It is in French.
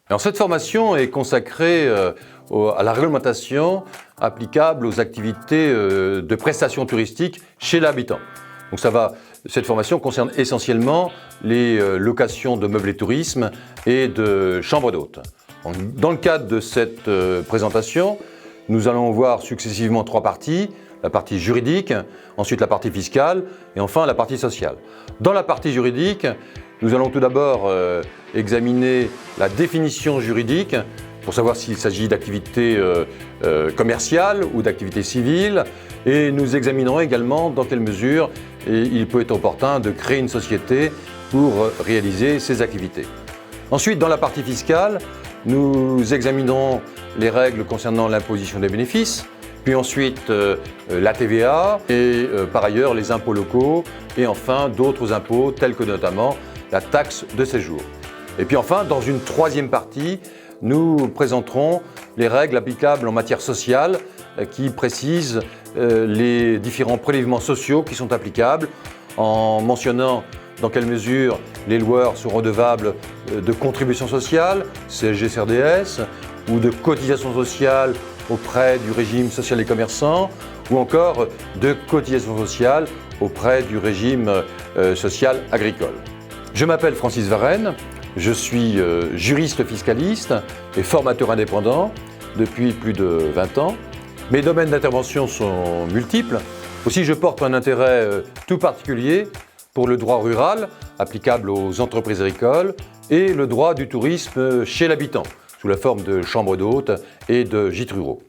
Alors, cette formation est consacrée à la réglementation applicable aux activités de prestations touristiques chez l'habitant. Donc cette formation concerne essentiellement les locations de meublés tourisme et de chambres d'hôtes. Dans le cadre de cette présentation, nous allons voir successivement 3 parties. La partie juridique, ensuite la partie fiscale et enfin la partie sociale. Dans la partie juridique, nous allons tout d'abord examiner la définition juridique pour savoir s'il s'agit d'activités commerciales ou d'activités civiles, et nous examinerons également dans quelle mesure il peut être opportun de créer une société pour réaliser ces activités. Ensuite, dans la partie fiscale, nous examinerons les règles concernant l'imposition des bénéfices, puis ensuite la TVA et par ailleurs les impôts locaux et enfin d'autres impôts tels que notamment la taxe de séjour. Et puis enfin, dans une 3e partie, nous présenterons les règles applicables en matière sociale qui précisent les différents prélèvements sociaux qui sont applicables, en mentionnant dans quelle mesure les loueurs sont redevables de contributions sociales, CSG-CRDS, ou de cotisations sociales auprès du régime social des commerçants, ou encore de cotisations sociales auprès du régime social agricole. Je m'appelle Francis Varenne, je suis juriste fiscaliste et formateur indépendant depuis plus de 20 ans. Mes domaines d'intervention sont multiples. Aussi, je porte un intérêt tout particulier pour le droit rural applicable aux entreprises agricoles et le droit du tourisme chez l'habitant, sous la forme de chambres d'hôtes et de gîtes ruraux.